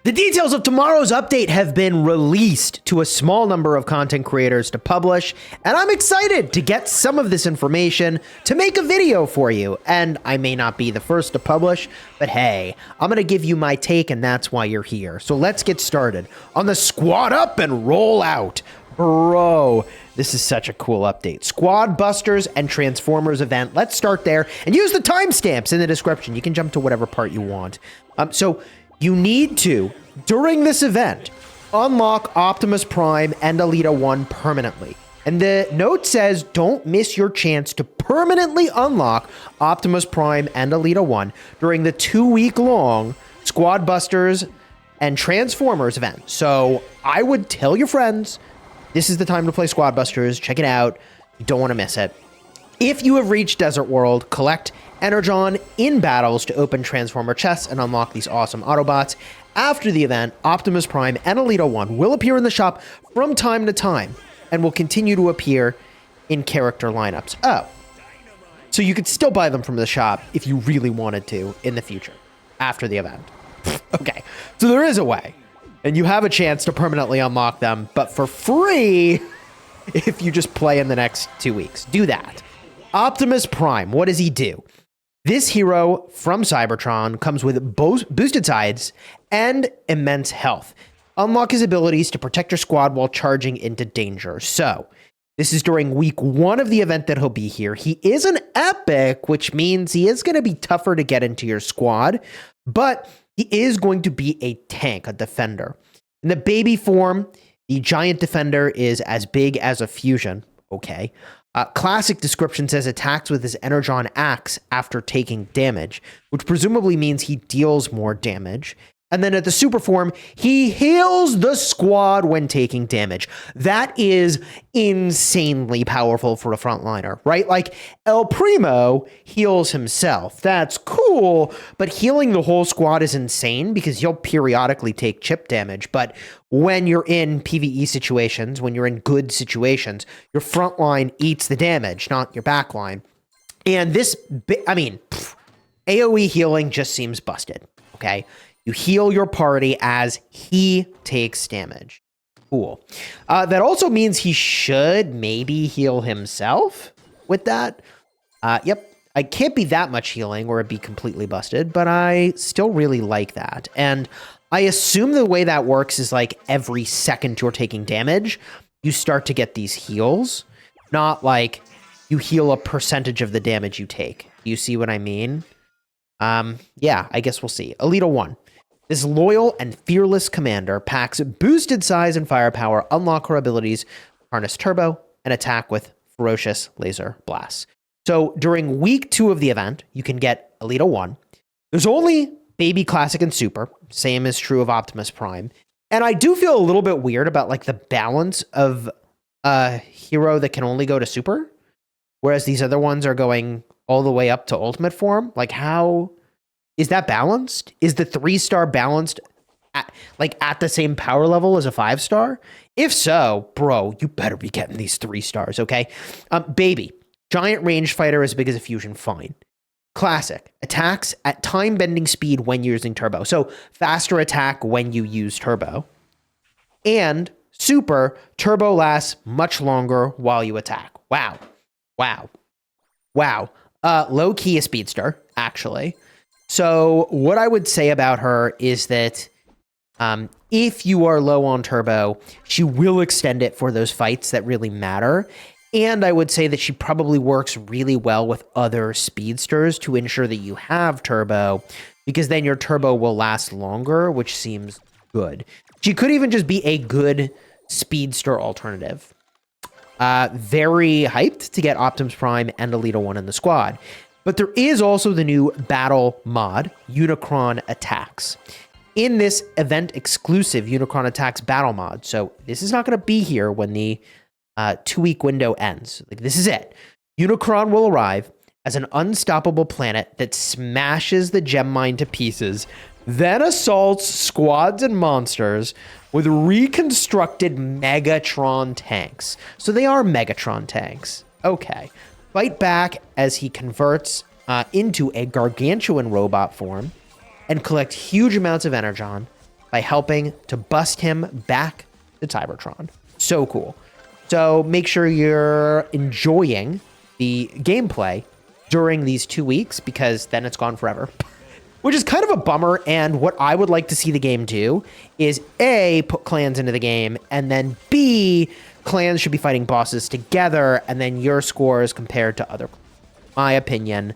The details of tomorrow's update have been released to a small number of content creators to publish, and I'm excited to get some of this information to make a video for you. And I may not be the first to publish, but hey, I'm gonna give you my take, and that's why you're here. So let's get started on the squad up and roll out. Bro, this is such a cool update. Squad Busters and Transformers event. Let's start there and use the timestamps in the description. You can jump to whatever part you want. So you need to, during this event, unlock Optimus Prime and Elita-1 permanently. And the note says, don't miss your chance to permanently unlock Optimus Prime and Elita-1 during the 2-week-long Squad Busters and Transformers event. So I would tell your friends, this is the time to play Squad Busters. Check it out. You don't want to miss it. If you have reached Desert World, collect Energon in battles to open Transformer chests and unlock these awesome Autobots. After the event, Optimus Prime and Elita-1 will appear in the shop from time to time and will continue to appear in character lineups. Oh, so you could still buy them from the shop if you really wanted to in the future, after the event. Okay, so there is a way, and you have a chance to permanently unlock them, but for free if you just play in the next 2 weeks. Do that. Optimus Prime, what does he do? This hero from Cybertron comes with boosted sides and immense health. Unlock his abilities to protect your squad while charging into danger. So, this is during week 1 of the event that he'll be here. He is an epic, which means he is going to be tougher to get into your squad, but he is going to be a tank, a defender. In the baby form, the giant defender is as big as a fusion. Okay. Classic description says attacks with his Energon axe after taking damage, which presumably means he deals more damage. And then at the super form, he heals the squad when taking damage. That is insanely powerful for a frontliner, right? Like El Primo heals himself. That's cool, but healing the whole squad is insane because you'll periodically take chip damage. But when you're in PvE situations, when you're in good situations, your front line eats the damage, not your back line. And this, AoE healing just seems busted, okay? You heal your party as he takes damage. Cool. That also means he should maybe heal himself with that. Yep. I can't be that much healing or it'd be completely busted, but I still really like that. And I assume the way that works is like every second you're taking damage, you start to get these heals, not like you heal a percentage of the damage you take. You see what I mean? Yeah, I guess we'll see. Elita-1. This loyal and fearless commander packs boosted size and firepower, unlock her abilities, harness turbo, and attack with ferocious laser blasts. So during week 2 of the event, you can get Elita-1. There's only Baby Classic and Super. Same is true of Optimus Prime. And I do feel a little bit weird about like the balance of a hero that can only go to Super, whereas these other ones are going all the way up to Ultimate form. Like how... is that balanced? Is the 3-star balanced at the same power level as a 5-star? If so, bro, you better be getting these 3 stars, okay? Baby, giant range fighter as big as a fusion, fine. Classic, attacks at time-bending speed when using turbo. So faster attack when you use turbo. And super, turbo lasts much longer while you attack. Wow. Low-key a speedster, actually. So what I would say about her is that if you are low on turbo, she will extend it for those fights that really matter. And I would say that she probably works really well with other speedsters to ensure that you have turbo, because then your turbo will last longer, which seems good. She could even just be a good speedster alternative. Very hyped to get Optimus Prime and Elita-1 in the squad. But there is also the new battle mod, Unicron Attacks. In this event-exclusive Unicron Attacks battle mod, so this is not going to be here when the 2-week window ends. Like, this is it. Unicron will arrive as an unstoppable planet that smashes the gem mine to pieces, then assaults squads and monsters with reconstructed Megatron tanks. So they are Megatron tanks. Okay. Fight back as he converts into a gargantuan robot form and collect huge amounts of energon by helping to bust him back to Cybertron. So cool. So make sure you're enjoying the gameplay during these 2 weeks, because then it's gone forever. Which is kind of a bummer, and what I would like to see the game do is A, put clans into the game, and then B, clans should be fighting bosses together, and then your scores compared to other. My opinion,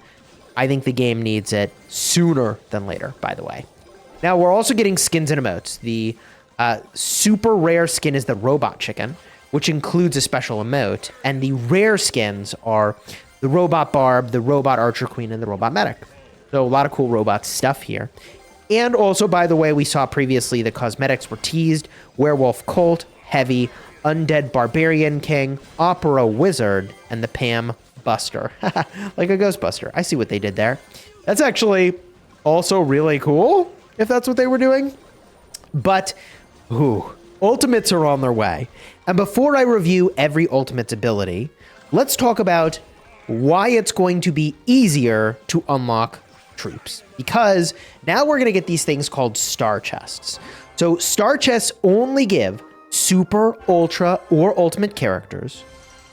I think the game needs it sooner than later, by the way. Now, we're also getting skins and emotes. The super rare skin is the robot chicken, which includes a special emote, and the rare skins are the robot barb, the robot archer queen, and the robot medic. So a lot of cool robot stuff here. And also, by the way, we saw previously the cosmetics were teased: Werewolf Colt, Heavy, Undead Barbarian King, Opera Wizard, and the Pam Buster. Like a Ghostbuster. I see what they did there. That's actually also really cool, if that's what they were doing. But, Ultimates are on their way. And before I review every Ultimate's ability, let's talk about why it's going to be easier to unlock troops, because now we're going to get these things called star chests. So star chests only give super, ultra, or ultimate characters.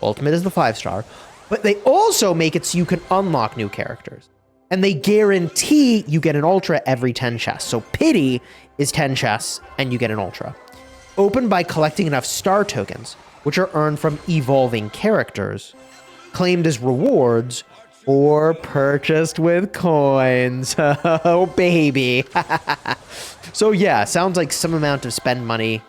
Ultimate is the 5-star, but they also make it so you can unlock new characters, and they guarantee you get an ultra every 10 chests. So pity is 10 chests and you get an ultra, opened by collecting enough star tokens, which are earned from evolving characters, claimed as rewards, or purchased with coins. Oh, baby. So yeah, sounds like some amount of spend money,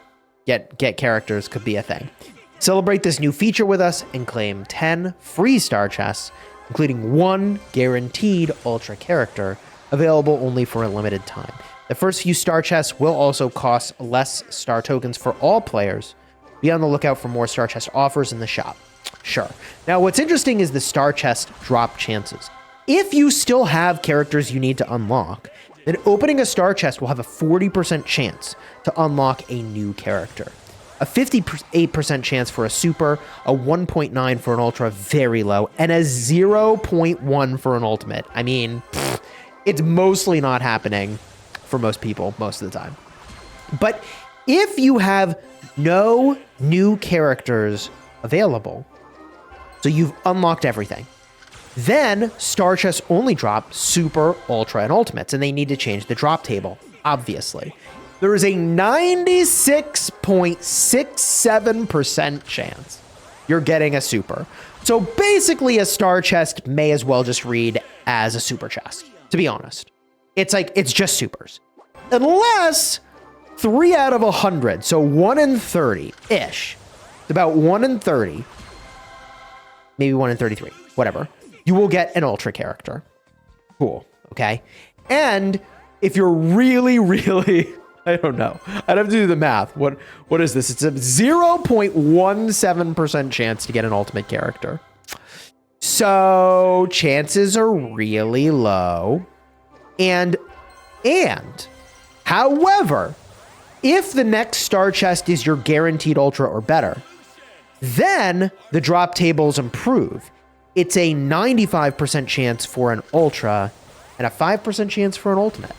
get characters could be a thing. Celebrate this new feature with us and claim 10 free star chests, including 1 guaranteed ultra character, available only for a limited time. The first few star chests will also cost less star tokens for all players. Be on the lookout for more star chest offers in the shop. Sure. Now, what's interesting is the star chest drop chances. If you still have characters you need to unlock, then opening a star chest will have a 40% chance to unlock a new character, a 58% chance for a super, a 1.9 for an ultra, very low, and a 0.1 for an ultimate. I mean, it's mostly not happening for most people most of the time. But if you have no new characters available, so you've unlocked everything, then star chests only drop super, ultra, and ultimates, and they need to change the drop table, obviously. There is a 96.67% chance you're getting a super. So basically a star chest may as well just read as a super chest, to be honest. It's like, it's just supers. Unless 3 out of 100, so 1 in 30-ish. It's about 1 in 30, maybe 1 in 33, whatever. You will get an ultra character. Cool, okay? And if you're really, I don't know. I'd have to do the math. What is this? It's a 0.17% chance to get an ultimate character. So chances are really low. And however, if the next star chest is your guaranteed ultra or better, then the drop tables improve. It's a 95% chance for an ultra and a 5% chance for an ultimate.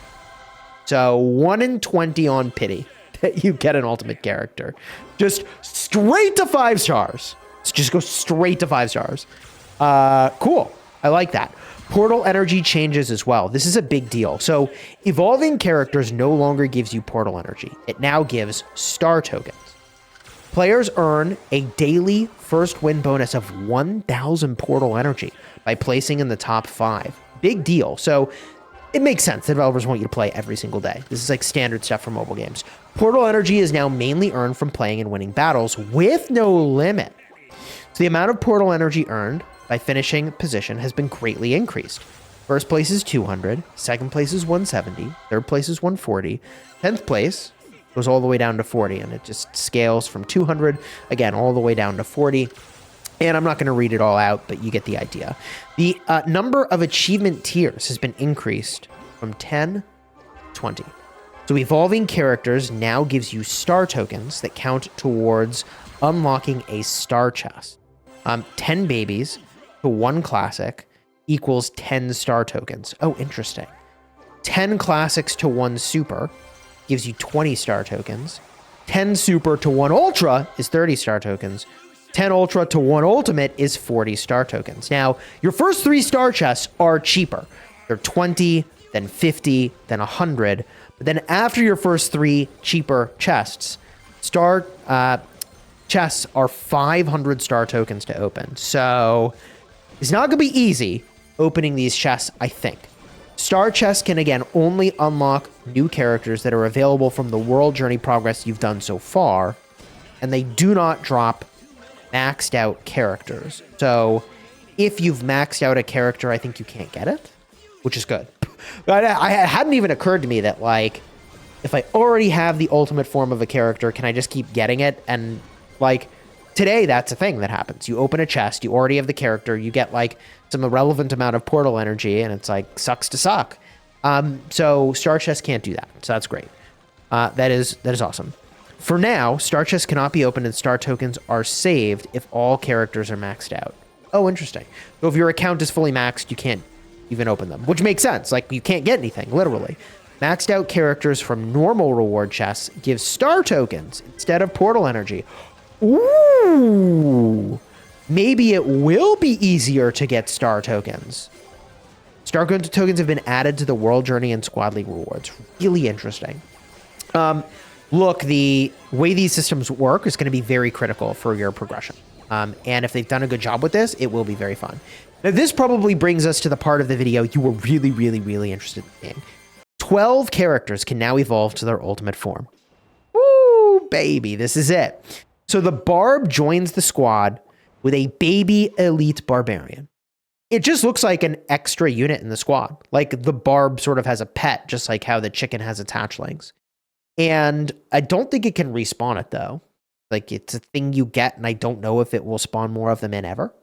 So 1 in 20 on pity that you get an ultimate character. Just straight to 5 stars. Just go straight to 5 stars. Cool. I like that. Portal energy changes as well. This is a big deal. So evolving characters no longer gives you portal energy. It now gives star tokens. Players earn a daily first win bonus of 1,000 portal energy by placing in the top 5. Big deal. So it makes sense that developers want you to play every single day. This is like standard stuff for mobile games. Portal energy is now mainly earned from playing and winning battles with no limit. So the amount of portal energy earned by finishing position has been greatly increased. First place is 200, second place is 170, third place is 140, 10th place goes all the way down to 40, and it just scales from 200, again, all the way down to 40. And I'm not going to read it all out, but you get the idea. The number of achievement tiers has been increased from 10 to 20. So evolving characters now gives you star tokens that count towards unlocking a star chest. 10 babies to 1 classic equals 10 star tokens. Oh, interesting. 10 classics to 1 super gives you 20 star tokens. 10 super to 1 ultra is 30 star tokens. 10 ultra to 1 ultimate is 40 star tokens. Now, your first 3 star chests are cheaper. They're 20, then 50, then 100. But then after your first 3 cheaper chests, star chests are 500 star tokens to open. So it's not going to be easy opening these chests, I think. Star chests can, again, only unlock new characters that are available from the world journey progress you've done so far, and they do not drop maxed out characters. So if you've maxed out a character, I think you can't get it, which is good. But it hadn't even occurred to me that, like, if I already have the ultimate form of a character, can I just keep getting it? And, like, today, that's a thing that happens. You open a chest, you already have the character, you get, like, some irrelevant amount of portal energy, and it's like, sucks to suck. So Star Chests can't do that, so that's great. That is awesome. For now, Star Chests cannot be opened and Star Tokens are saved if all characters are maxed out. Oh, interesting. So if your account is fully maxed, you can't even open them, which makes sense. Like, you can't get anything, literally. Maxed out characters from normal reward chests give Star Tokens instead of portal energy. Ooh! Maybe it will be easier to get star tokens. Star tokens have been added to the World Journey and Squad League rewards. Really interesting. Look, the way these systems work is going to be very critical for your progression. And if they've done a good job with this, it will be very fun. Now, this probably brings us to the part of the video you were really, really, really interested in seeing. 12 characters can now evolve to their ultimate form. Woo, baby, this is it. So the Barb joins the squad with a baby elite barbarian. It just looks like an extra unit in the squad. Like the Barb sort of has a pet, just like how the chicken has its hatchlings. And I don't think it can respawn it, though. Like, it's a thing you get, and I don't know if it will spawn more of them in ever.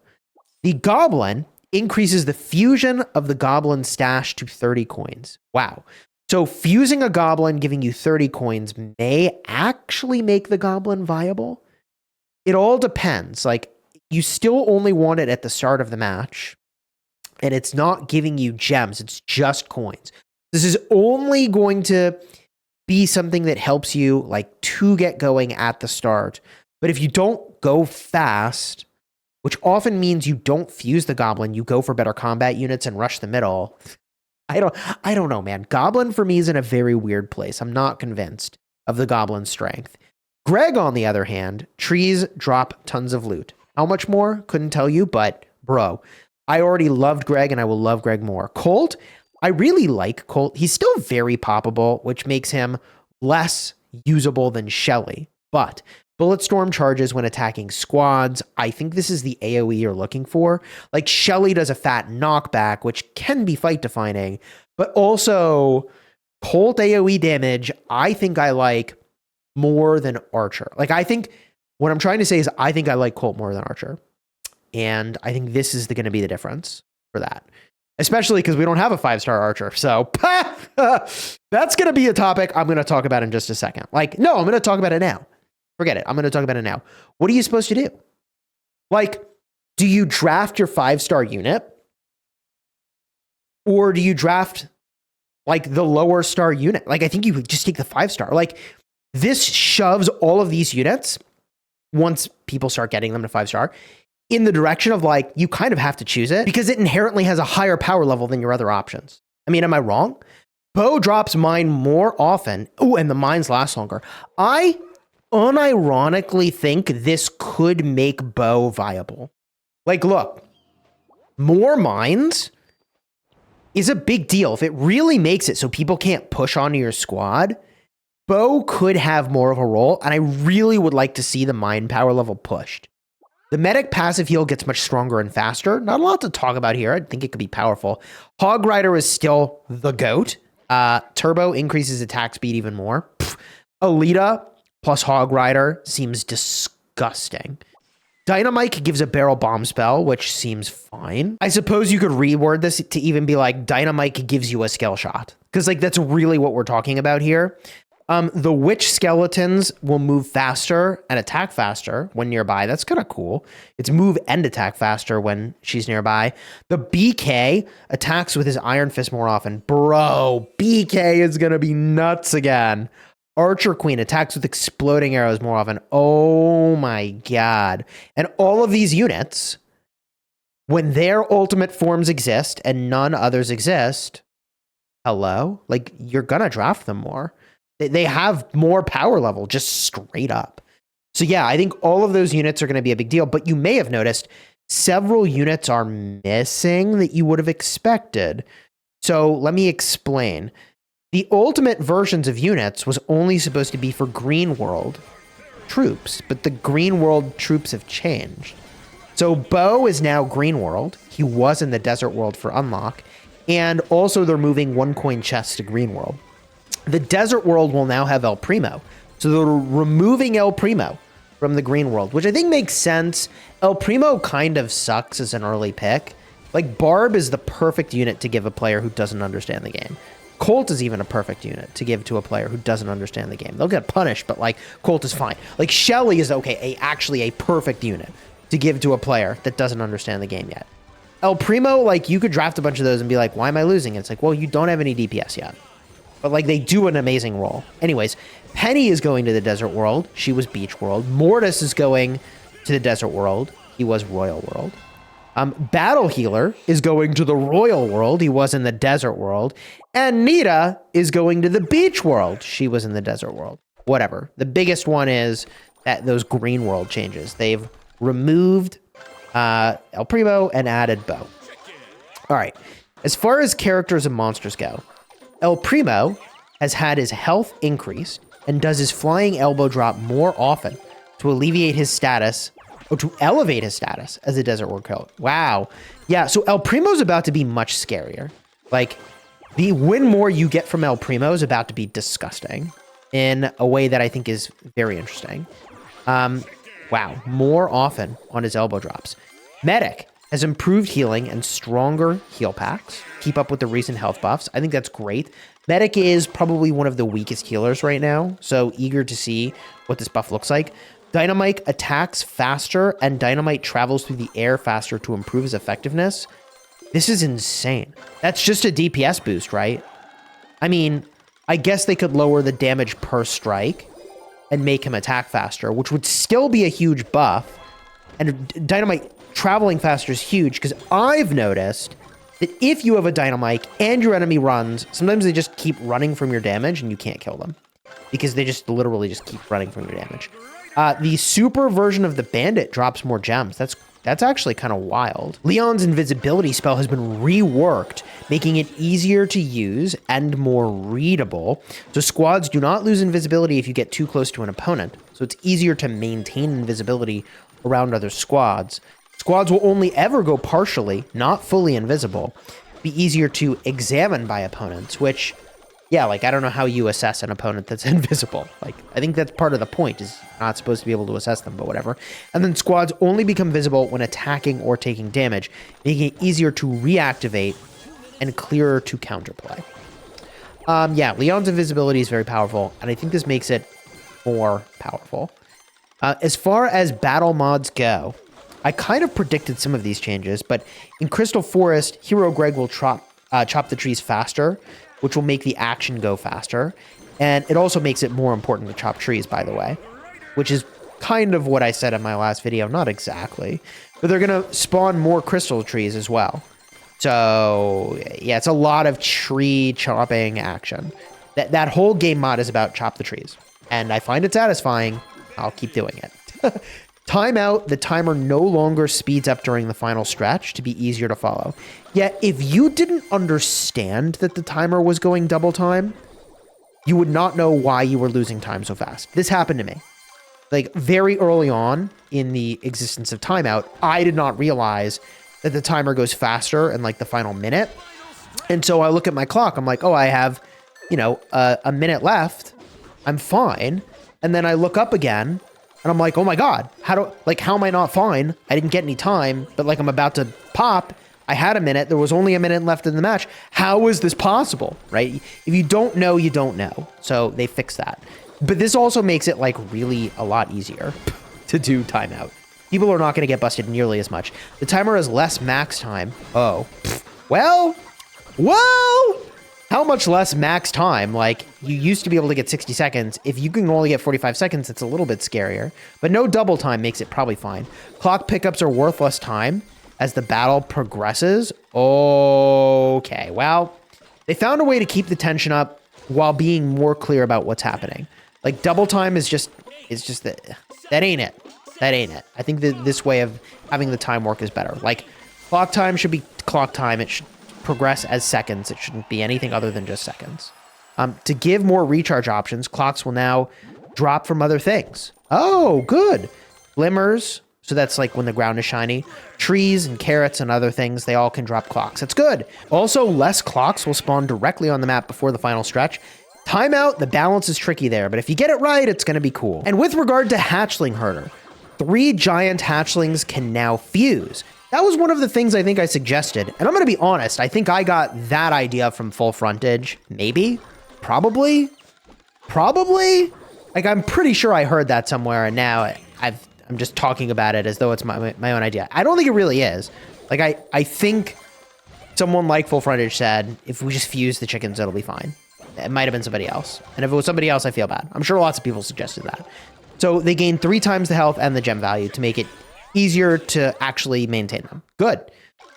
The Goblin increases the fusion of the Goblin stash to 30 coins. Wow. So fusing a Goblin, giving you 30 coins, may actually make the Goblin viable. It all depends. Like, you still only want it at the start of the match, and it's not giving you gems. It's just coins. This is only going to be something that helps you, like, to get going at the start. But if you don't go fast, which often means you don't fuse the Goblin, you go for better combat units and rush the middle. I don't know, man. Goblin for me is in a very weird place. I'm not convinced of the Goblin's strength. Greg, on the other hand, trees drop tons of loot. How much more? Couldn't tell you, but bro, I already loved Greg and I will love Greg more. Colt, I really like Colt. He's still very poppable, which makes him less usable than Shelly. But Bulletstorm charges when attacking squads. I think this is the AoE you're looking for. Like, Shelly does a fat knockback, which can be fight defining, but also Colt AoE damage, I think I like more than Archer. Like, I think what I'm trying to say is I think I like Colt more than Archer. And I think this is going to be the difference for that. Especially because we don't have a 5-star Archer. So that's going to be a topic I'm going to talk about in just a second. Like, no, I'm going to talk about it now. Forget it. I'm going to talk about it now. What are you supposed to do? Like, do you draft your 5-star unit? Or do you draft, like, the lower star unit? Like, I think you would just take the 5-star. Like, this shoves all of these units, once people start getting them to 5-star, in the direction of, like, you kind of have to choose it because it inherently has a higher power level than your other options. I mean, am I wrong? Bo drops mine more often. Oh, and the mines last longer. I unironically think this could make Bo viable. Like, look, more mines is a big deal. If it really makes it so people can't push onto your squad, Bo could have more of a role, and I really would like to see the mine power level pushed. The medic passive heal gets much stronger and faster. Not a lot to talk about here. I think it could be powerful. Hog Rider is still the GOAT. Turbo increases attack speed even more. Elita plus Hog Rider seems disgusting. Dynamite gives a barrel bomb spell, which seems fine. I suppose you could reword this to even be like, Dynamite gives you a skill shot. Because, like, that's really what we're talking about here. The witch skeletons will move faster and attack faster when nearby. That's kind of cool. It's move and attack faster when she's nearby. The BK attacks with his Iron Fist more often. Bro, BK is going to be nuts again. Archer Queen attacks with exploding arrows more often. Oh my god. And all of these units, when their ultimate forms exist and none others exist, hello? Like, you're gonna draft them more. They have more power level, just straight up. So yeah, I think all of those units are gonna be a big deal, but you may have noticed several units are missing that you would have expected. So let me explain. The ultimate versions of units was only supposed to be for Green World troops, but the Green World troops have changed. So Bo is now Green World. He was in the Desert World for unlock. And also they're moving 1 coin chests to Green World. The Desert World will now have El Primo. So they're removing El Primo from the Green World, which I think makes sense. El Primo kind of sucks as an early pick. Like, Barb is the perfect unit to give a player who doesn't understand the game. Colt is even a perfect unit to give to a player who doesn't understand the game. They'll get punished, but like, Colt is fine. Like, Shelly is okay, actually a perfect unit to give to a player that doesn't understand the game yet. El Primo, like, you could draft a bunch of those and be like, why am I losing? It's like, well, you don't have any DPS yet. But like, they do an amazing role. Anyways, Penny is going to the Desert World. She was Beach World. Mortis is going to the Desert World. He was Royal World. Battle Healer is going to the Royal World. He was in the Desert World. And Nita is going to the Beach World. She was in the Desert World. Whatever. The biggest one is that those Green World changes. They've removed El Primo and added Bo. All right. As far as characters and monsters go, El Primo has had his health increased and does his flying elbow drop more often to alleviate his status, or to elevate his status as a Desert World Coat. Wow. Yeah, so El Primo's about to be much scarier. Like, the win more you get from El Primo is about to be disgusting in a way that I think is very interesting. Wow, more often on his elbow drops. Medic has improved healing and stronger heal packs. Keep up with the recent health buffs. I think that's great. Medic is probably one of the weakest healers right now, so eager to see what this buff looks like. Dynamite attacks faster, and Dynamite travels through the air faster to improve his effectiveness. This is insane. That's just a DPS boost, right? I mean, I guess they could lower the damage per strike and make him attack faster, which would still be a huge buff. And Dynamite traveling faster is huge, because I've noticed that if you have a Dynamite and your enemy runs, sometimes they just keep running from your damage and you can't kill them, because they just literally just keep running from your damage. The super version of the Bandit drops more gems. That's actually kind of wild. Leon's invisibility spell has been reworked, making it easier to use and more readable. So squads do not lose invisibility if you get too close to an opponent. So it's easier to maintain invisibility around other squads. Squads will only ever go partially, not fully invisible. Be easier to examine by opponents, which, yeah, like, I don't know how you assess an opponent that's invisible. Like, I think that's part of the point, is not supposed to be able to assess them, but whatever. And then squads only become visible when attacking or taking damage, making it easier to reactivate and clearer to counterplay. Yeah, Leon's invisibility is very powerful, and I think this makes it more powerful. As far as battle mods go, I kind of predicted some of these changes, but in Crystal Forest, Hero Greg will chop the trees faster, which will make the action go faster. And it also makes it more important to chop trees, by the way, which is kind of what I said in my last video. Not exactly, but they're going to spawn more crystal trees as well. So yeah, it's a lot of tree chopping action. That whole game mod is about chop the trees, and I find it satisfying. I'll keep doing it. Timeout, the timer no longer speeds up during the final stretch to be easier to follow. Yet, if you didn't understand that the timer was going double time, you would not know why you were losing time so fast. This happened to me. Like, very early on in the existence of timeout, I did not realize that the timer goes faster in, like, the final minute. And so I look at my clock. I'm like, oh, I have, you know, a minute left. I'm fine. And then I look up again. And I'm like, oh my God, how am I not fine? I didn't get any time, but like, I'm about to pop. I had a minute. There was only a minute left in the match. How is this possible, right? If you don't know, you don't know. So they fixed that. But this also makes it like really a lot easier to do timeout. People are not going to get busted nearly as much. The timer has less max time. Oh, well, how much less max time? Like, you used to be able to get 60 seconds. If you can only get 45 seconds, it's a little bit scarier. But no double time makes it probably fine. Clock pickups are worth less time as the battle progresses. Okay, well, they found a way to keep the tension up while being more clear about what's happening. Like, double time is just that ain't it. That ain't it. I think that this way of having the time work is better. Like, clock time should be clock time. It should progress as seconds. It shouldn't be anything other than just seconds. To give more recharge options, clocks will now drop from other things. Oh, good. Glimmers, so that's like when the ground is shiny. Trees and carrots and other things, they all can drop clocks. That's good. Also, less clocks will spawn directly on the map before the final stretch. Timeout, the balance is tricky there, but if you get it right, it's going to be cool. And with regard to hatchling herder, 3 giant hatchlings can now fuse. That was one of the things I think I suggested. And I'm going to be honest, I think I got that idea from Full Frontage. Maybe? Probably? Like, I'm pretty sure I heard that somewhere, and now I'm just talking about it as though it's my own idea. I don't think it really is. Like, I think someone like Full Frontage said, if we just fuse the chickens, it'll be fine. It might have been somebody else. And if it was somebody else, I feel bad. I'm sure lots of people suggested that. So they gain 3 times the health and the gem value to make it easier to actually maintain them. Good.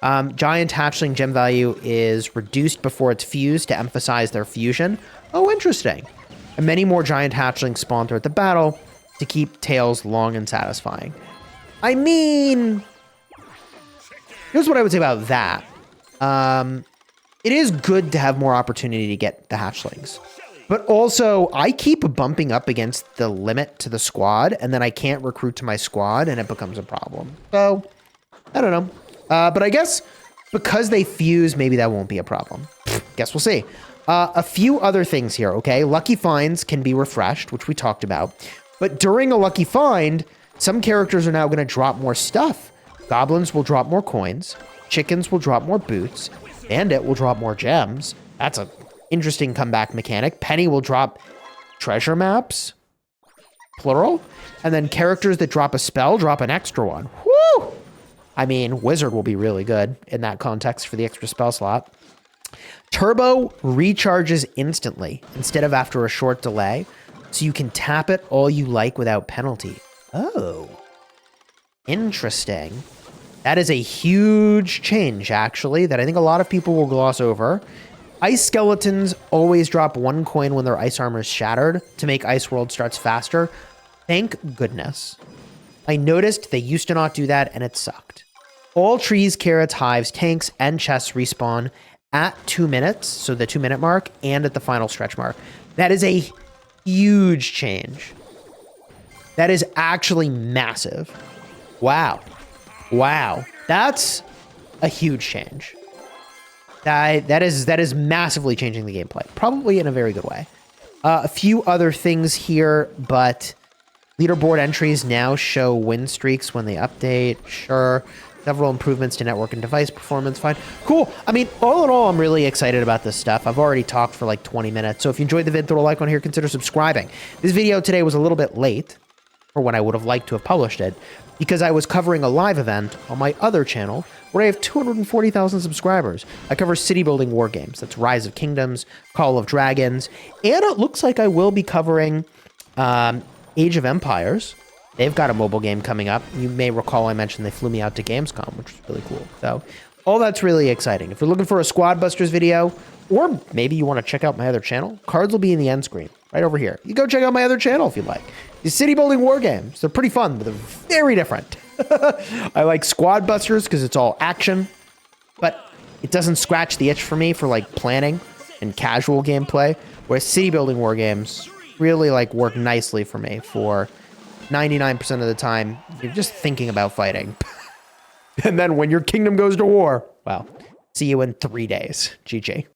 Giant hatchling gem value is reduced before it's fused to emphasize their fusion. Oh, interesting. And many more giant hatchlings spawn throughout the battle to keep tails long and satisfying. I mean, here's what I would say about that. It is good to have more opportunity to get the hatchlings. But also, I keep bumping up against the limit to the squad, and then I can't recruit to my squad, and it becomes a problem. So, I don't know. But I guess because they fuse, maybe that won't be a problem. Guess we'll see. A few other things here, okay? Lucky finds can be refreshed, which we talked about. But during a lucky find, some characters are now going to drop more stuff. Goblins will drop more coins. Chickens will drop more boots. Bandit will drop more gems. That's an interesting comeback mechanic. Penny will drop treasure maps, plural. And then characters that drop a spell drop an extra one. Woo! I mean, Wizard will be really good in that context for the extra spell slot. Turbo recharges instantly instead of after a short delay, so you can tap it all you like without penalty. Oh, interesting. That is a huge change, actually, that I think a lot of people will gloss over. Ice skeletons always drop 1 coin when their ice armor is shattered to make Ice World starts faster. Thank goodness. I noticed they used to not do that, and it sucked. All trees, carrots, hives, tanks, and chests respawn at 2 minutes, so the 2-minute mark, and at the final stretch mark. That is a huge change. That is actually massive. Wow. Wow. That's a huge change. That is massively changing the gameplay, probably in a very good way. A few other things here, but leaderboard entries now show win streaks when they update. Sure. Several improvements to network and device performance. Fine. Cool. I mean, all in all, I'm really excited about this stuff. I've already talked for like 20 minutes. So if you enjoyed the vid, throw a like on here, consider subscribing. This video today was a little bit late for when I would have liked to have published it because I was covering a live event on my other channel where I have 240,000 subscribers. I cover city building war games. That's Rise of Kingdoms, Call of Dragons, and it looks like I will be covering Age of Empires. They've got a mobile game coming up. You may recall I mentioned they flew me out to Gamescom, which was really cool. So all that's really exciting. If you're looking for a Squad Busters video, or maybe you want to check out my other channel, cards will be in the end screen right over here. You go check out my other channel if you'd like. These city building war games, they're pretty fun, but they're very different. I like Squad Busters because it's all action, but it doesn't scratch the itch for me for like planning and casual gameplay, whereas city building war games really like work nicely for me for 99% of the time. You're just thinking about fighting. And then when your kingdom goes to war, well, see you in 3 days. GG.